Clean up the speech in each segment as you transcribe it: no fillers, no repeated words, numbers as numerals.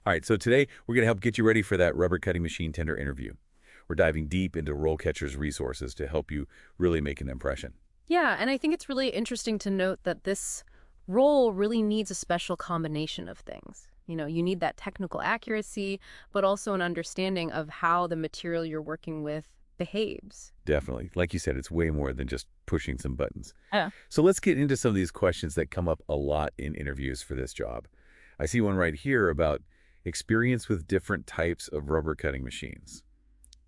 All right, so today we're going to help get you ready for that rubber cutting machine tender interview. We're diving deep into RoleCatcher's resources to help you really make an impression. Yeah, and I think it's really interesting to note that this role really needs a special combination of things. You need that technical accuracy, but also an understanding of how the material you're working with behaves. Definitely. Like you said, it's way more than just pushing some buttons. Yeah. So let's get into some of these questions that come up a lot in interviews for this job. I see one right here about experience with different types of rubber cutting machines.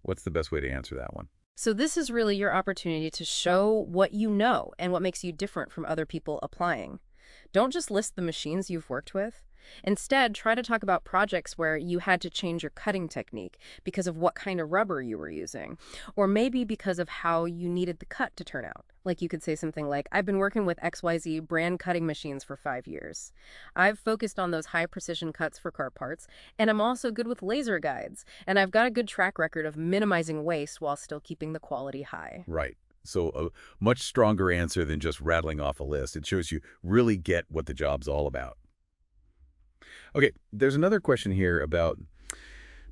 What's the best way to answer that one? So this is really your opportunity to show what you know and what makes you different from other people applying. Don't just list the machines you've worked with. Instead, try to talk about projects where you had to change your cutting technique because of what kind of rubber you were using, or maybe because of how you needed the cut to turn out. Like you could say something like, I've been working with XYZ brand cutting machines for 5 years. I've focused on those high precision cuts for car parts, and I'm also good with laser guides, and I've got a good track record of minimizing waste while still keeping the quality high. Right. So a much stronger answer than just rattling off a list. It shows you really get what the job's all about. Okay, there's another question here about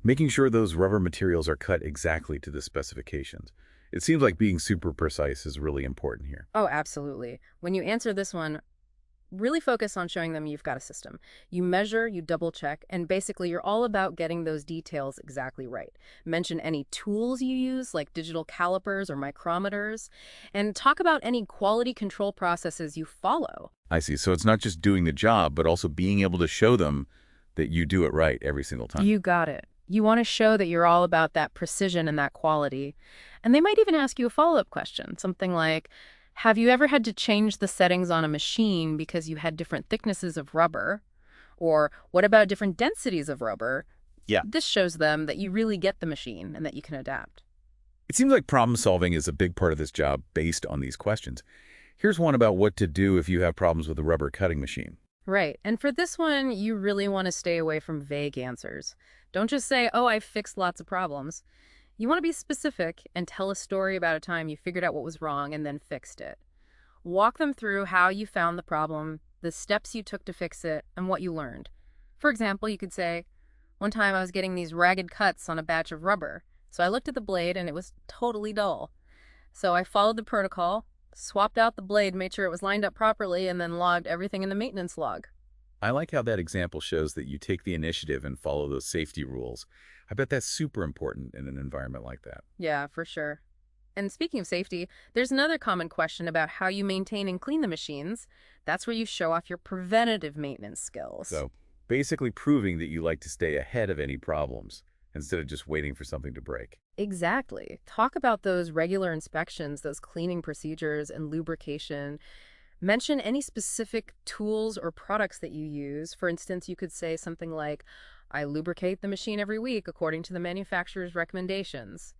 making sure those rubber materials are cut exactly to the specifications. It seems like being super precise is really important here. Oh, absolutely. When you answer this one, really focus on showing them you've got a system. You measure, you double check, and basically you're all about getting those details exactly right. Mention any tools you use, like digital calipers or micrometers, and talk about any quality control processes you follow. I see. So it's not just doing the job, but also being able to show them that you do it right every single time. You got it. You want to show that you're all about that precision and that quality. And they might even ask you a follow-up question, something like, have you ever had to change the settings on a machine because you had different thicknesses of rubber? Or what about different densities of rubber? Yeah. This shows them that you really get the machine and that you can adapt. It seems like problem solving is a big part of this job based on these questions. Here's one about what to do if you have problems with a rubber cutting machine. Right. And for this one, you really want to stay away from vague answers. Don't just say, oh, I fixed lots of problems. You want to be specific and tell a story about a time you figured out what was wrong and then fixed it. Walk them through how you found the problem, the steps you took to fix it, and what you learned. For example, you could say, one time I was getting these ragged cuts on a batch of rubber, so I looked at the blade and it was totally dull. So I followed the protocol, swapped out the blade, made sure it was lined up properly, and then logged everything in the maintenance log. I like how that example shows that you take the initiative and follow those safety rules. I bet that's super important in an environment like that. Yeah, for sure. And speaking of safety, there's another common question about how you maintain and clean the machines. That's where you show off your preventative maintenance skills. So basically proving that you like to stay ahead of any problems instead of just waiting for something to break. Exactly. Talk about those regular inspections, those cleaning procedures and lubrication. Mention any specific tools or products that you use. For instance, you could say something like, I lubricate the machine every week according to the manufacturer's recommendations.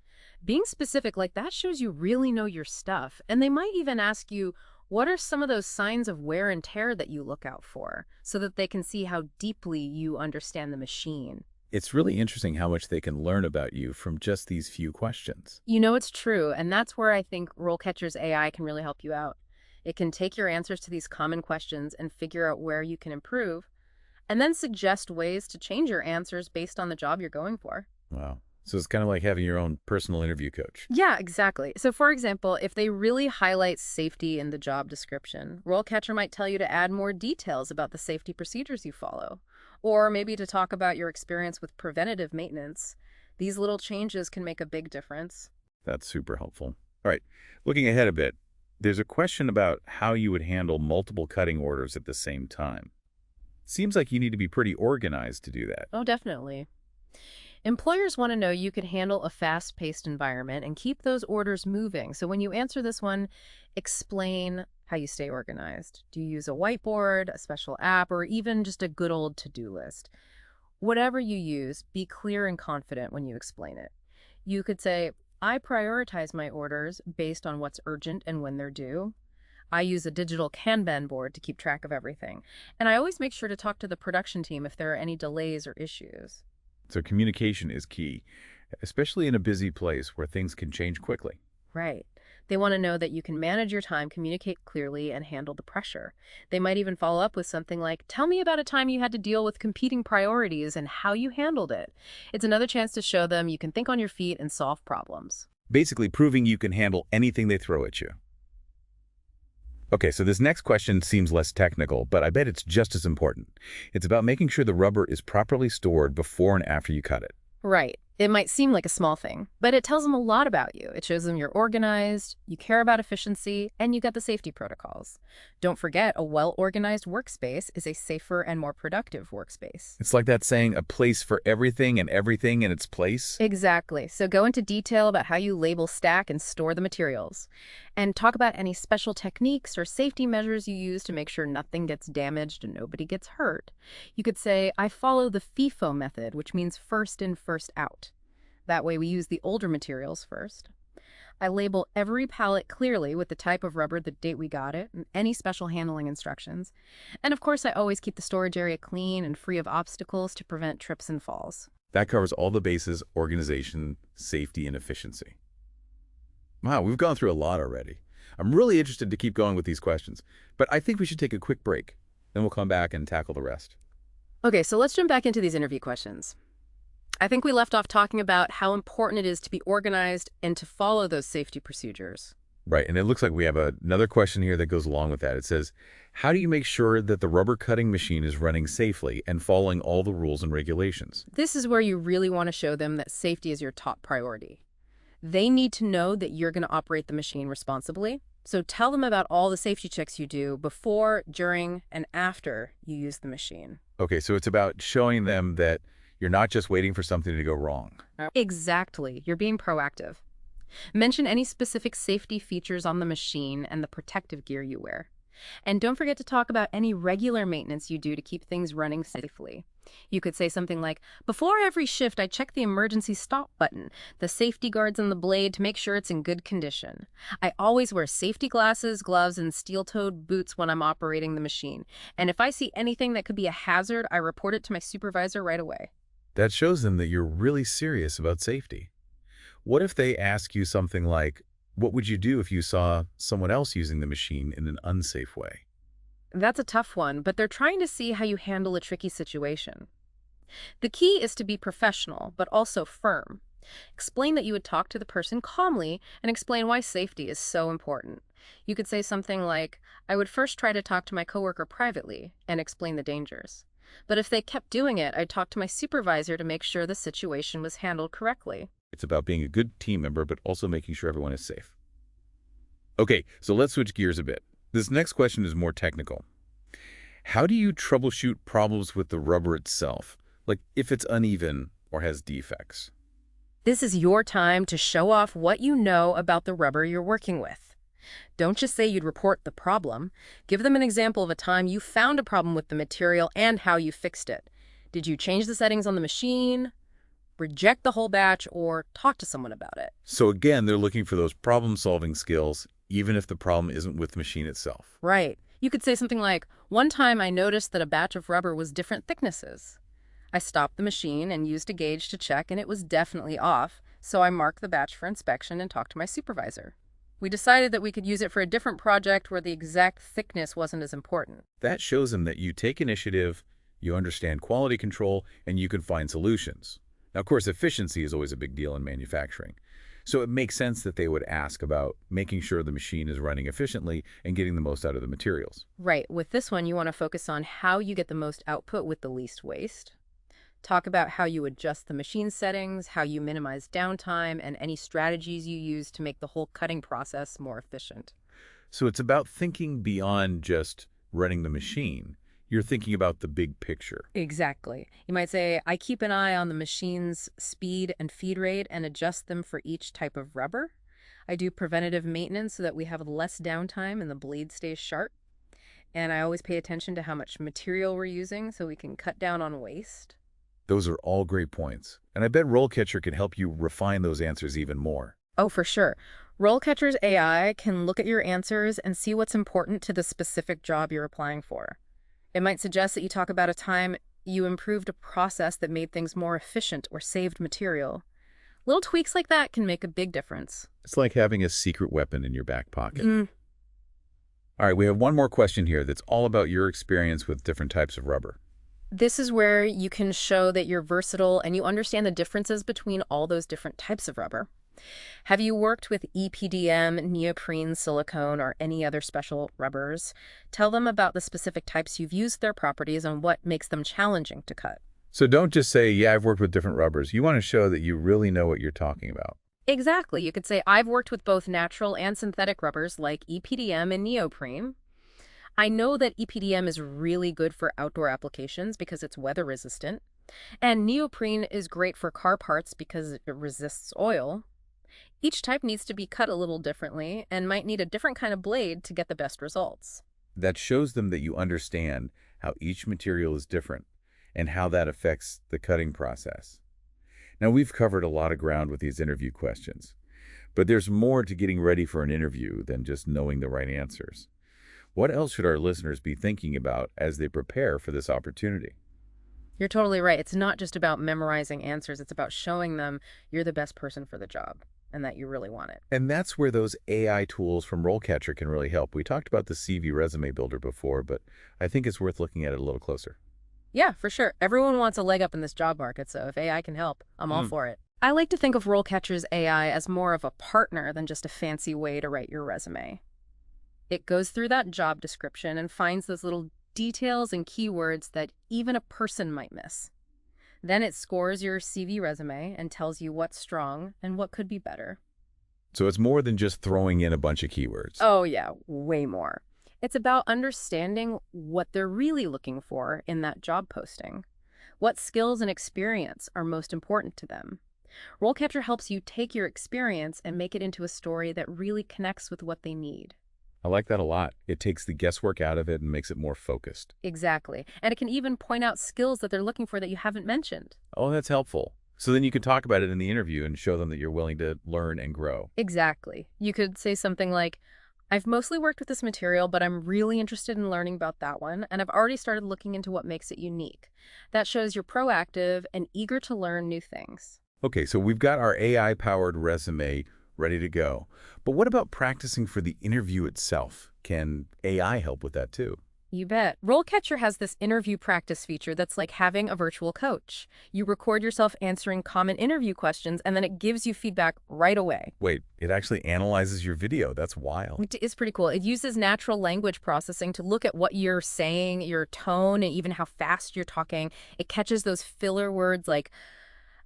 Being specific like that shows you really know your stuff. And they might even ask you, what are some of those signs of wear and tear that you look out for, so that they can see how deeply you understand the machine. It's really interesting how much they can learn about you from just these few questions. It's true, and that's where I think RoleCatcher's AI can really help you out. It can take your answers to these common questions and figure out where you can improve, and then suggest ways to change your answers based on the job you're going for. Wow. So it's kind of like having your own personal interview coach. Yeah, exactly. So for example, if they really highlight safety in the job description, RoleCatcher might tell you to add more details about the safety procedures you follow, or maybe to talk about your experience with preventative maintenance. These little changes can make a big difference. That's super helpful. All right, looking ahead a bit, there's a question about how you would handle multiple cutting orders at the same time. Seems like you need to be pretty organized to do that. Oh, definitely. Employers want to know you can handle a fast-paced environment and keep those orders moving. So when you answer this one, explain how you stay organized. Do you use a whiteboard, a special app, or even just a good old to-do list? Whatever you use, be clear and confident when you explain it. You could say, I prioritize my orders based on what's urgent and when they're due. I use a digital Kanban board to keep track of everything. And I always make sure to talk to the production team if there are any delays or issues. So communication is key, especially in a busy place where things can change quickly. Right. They want to know that you can manage your time, communicate clearly, and handle the pressure. They might even follow up with something like, tell me about a time you had to deal with competing priorities and how you handled it. It's another chance to show them you can think on your feet and solve problems. Basically proving you can handle anything they throw at you. Okay, so this next question seems less technical, but I bet it's just as important. It's about making sure the rubber is properly stored before and after you cut it. Right. It might seem like a small thing, but it tells them a lot about you. It shows them you're organized, you care about efficiency, and you got the safety protocols. Don't forget, a well-organized workspace is a safer and more productive workspace. It's like that saying, a place for everything and everything in its place. Exactly. So go into detail about how you label, stack, and store the materials. And talk about any special techniques or safety measures you use to make sure nothing gets damaged and nobody gets hurt. You could say, I follow the FIFO method, which means first in, first out. That way we use the older materials first. I label every pallet clearly with the type of rubber, the date we got it, and any special handling instructions. And of course, I always keep the storage area clean and free of obstacles to prevent trips and falls. That covers all the bases: organization, safety, and efficiency. Wow, we've gone through a lot already. I'm really interested to keep going with these questions, but I think we should take a quick break. Then we'll come back and tackle the rest. Okay, so let's jump back into these interview questions. I think we left off talking about how important it is to be organized and to follow those safety procedures. Right, and it looks like we have another question here that goes along with that. It says, how do you make sure that the rubber cutting machine is running safely and following all the rules and regulations? This is where you really want to show them that safety is your top priority. They need to know that you're going to operate the machine responsibly. So tell them about all the safety checks you do before, during, and after you use the machine. Okay, so it's about showing them that you're not just waiting for something to go wrong. Exactly. You're being proactive. Mention any specific safety features on the machine and the protective gear you wear. And don't forget to talk about any regular maintenance you do to keep things running safely. You could say something like, before every shift, I check the emergency stop button, the safety guards on the blade to make sure it's in good condition. I always wear safety glasses, gloves, and steel-toed boots when I'm operating the machine. And if I see anything that could be a hazard, I report it to my supervisor right away. That shows them that you're really serious about safety. What if they ask you something like, what would you do if you saw someone else using the machine in an unsafe way? That's a tough one, but they're trying to see how you handle a tricky situation. The key is to be professional, but also firm. Explain that you would talk to the person calmly and explain why safety is so important. You could say something like, I would first try to talk to my coworker privately and explain the dangers. But if they kept doing it, I'd talk to my supervisor to make sure the situation was handled correctly. It's about being a good team member, but also making sure everyone is safe. Okay, so let's switch gears a bit. This next question is more technical. How do you troubleshoot problems with the rubber itself, like if it's uneven or has defects? This is your time to show off what you know about the rubber you're working with. Don't just say you'd report the problem. Give them an example of a time you found a problem with the material and how you fixed it. Did you change the settings on the machine, reject the whole batch, or talk to someone about it? So again, they're looking for those problem-solving skills, even if the problem isn't with the machine itself. Right. You could say something like, one time I noticed that a batch of rubber was different thicknesses. I stopped the machine and used a gauge to check, and it was definitely off, so I marked the batch for inspection and talked to my supervisor. We decided that we could use it for a different project where the exact thickness wasn't as important. That shows them that you take initiative, you understand quality control, and you can find solutions. Now, of course, efficiency is always a big deal in manufacturing. So it makes sense that they would ask about making sure the machine is running efficiently and getting the most out of the materials. Right. With this one, you want to focus on how you get the most output with the least waste. Talk about how you adjust the machine settings, how you minimize downtime, and any strategies you use to make the whole cutting process more efficient. So it's about thinking beyond just running the machine. You're thinking about the big picture. Exactly. You might say, I keep an eye on the machine's speed and feed rate and adjust them for each type of rubber. I do preventative maintenance so that we have less downtime and the blade stays sharp. And I always pay attention to how much material we're using so we can cut down on waste. Those are all great points. And I bet RoleCatcher can help you refine those answers even more. Oh, for sure. RoleCatcher's AI can look at your answers and see what's important to the specific job you're applying for. It might suggest that you talk about a time you improved a process that made things more efficient or saved material. Little tweaks like that can make a big difference. It's like having a secret weapon in your back pocket. Mm. All right, we have one more question here that's all about your experience with different types of rubber. This is where you can show that you're versatile and you understand the differences between all those different types of rubber. Have you worked with EPDM, neoprene, silicone, or any other special rubbers? Tell them about the specific types you've used, their properties, and what makes them challenging to cut. So don't just say, yeah, I've worked with different rubbers. You want to show that you really know what you're talking about. Exactly. You could say, I've worked with both natural and synthetic rubbers like EPDM and neoprene. I know that EPDM is really good for outdoor applications because it's weather resistant. And neoprene is great for car parts because it resists oil. Each type needs to be cut a little differently and might need a different kind of blade to get the best results. That shows them that you understand how each material is different and how that affects the cutting process. Now, we've covered a lot of ground with these interview questions, but there's more to getting ready for an interview than just knowing the right answers. What else should our listeners be thinking about as they prepare for this opportunity? You're totally right. It's not just about memorizing answers. It's about showing them you're the best person for the job and that you really want it. And that's where those AI tools from RoleCatcher can really help. We talked about the CV resume builder before, but I think it's worth looking at it a little closer. Yeah, for sure. Everyone wants a leg up in this job market, so if AI can help, I'm all for it. I like to think of RoleCatcher's AI as more of a partner than just a fancy way to write your resume. It goes through that job description and finds those little details and keywords that even a person might miss. Then it scores your CV resume and tells you what's strong and what could be better. So it's more than just throwing in a bunch of keywords. Oh yeah, way more. It's about understanding what they're really looking for in that job posting. What skills and experience are most important to them. RoleCatcher helps you take your experience and make it into a story that really connects with what they need. I like that a lot. It takes the guesswork out of it and makes it more focused. Exactly. And it can even point out skills that they're looking for that you haven't mentioned. Oh, that's helpful. So then you can talk about it in the interview and show them that you're willing to learn and grow. Exactly. You could say something like, I've mostly worked with this material, but I'm really interested in learning about that one, and I've already started looking into what makes it unique. That shows you're proactive and eager to learn new things. Okay, so we've got our AI-powered resume ready to go. But what about practicing for the interview itself? Can AI help with that too? You bet. RoleCatcher has this interview practice feature that's like having a virtual coach. You record yourself answering common interview questions, and then it gives you feedback right away. Wait, it actually analyzes your video. That's wild. It is pretty cool. It uses natural language processing to look at what you're saying, your tone, and even how fast you're talking. It catches those filler words like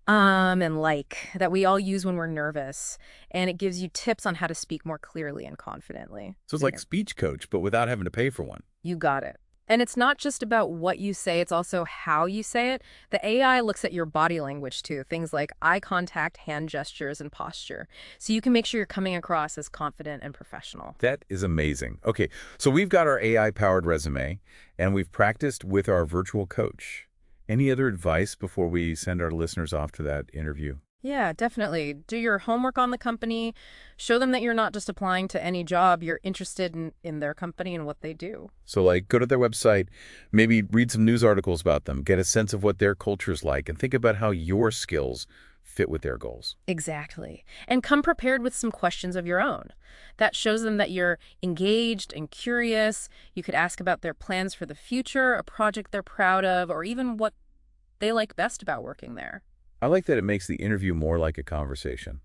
and like that we all use when we're nervous, and it gives you tips on how to speak more clearly and confidently. So it's like speech coach, but without having to pay for one. You got it. And it's not just about what you say, it's also how you say it. The AI looks at your body language too, things like eye contact, hand gestures, and posture. So you can make sure you're coming across as confident and professional. That is amazing. Okay, so we've got our AI-powered resume, and we've practiced with our virtual coach. Any other advice before we send our listeners off to that interview? Yeah, definitely. Do your homework on the company. Show them that you're not just applying to any job. You're interested in their company and what they do. So like go to their website, maybe read some news articles about them, get a sense of what their culture's like, and think about how your skills fit with their goals. Exactly. And come prepared with some questions of your own. That shows them that you're engaged and curious. You could ask about their plans for the future, a project they're proud of, or even what they like best about working there. I like that it makes the interview more like a conversation.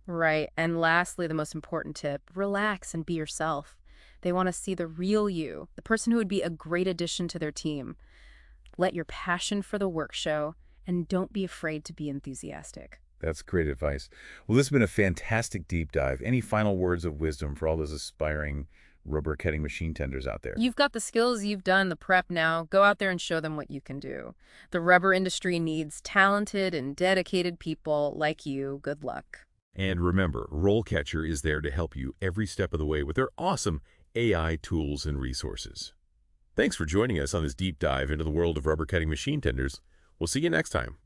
Right. And lastly, the most important tip, relax and be yourself. They want to see the real you, the person who would be a great addition to their team. Let your passion for the work show, and don't be afraid to be enthusiastic. That's great advice. Well, this has been a fantastic deep dive. Any final words of wisdom for all those aspiring rubber cutting machine tenders out there? You've got the skills, you've done the prep now. Go out there and show them what you can do. The rubber industry needs talented and dedicated people like you. Good luck. And remember, RoleCatcher is there to help you every step of the way with their awesome AI tools and resources. Thanks for joining us on this deep dive into the world of rubber cutting machine tenders. We'll see you next time.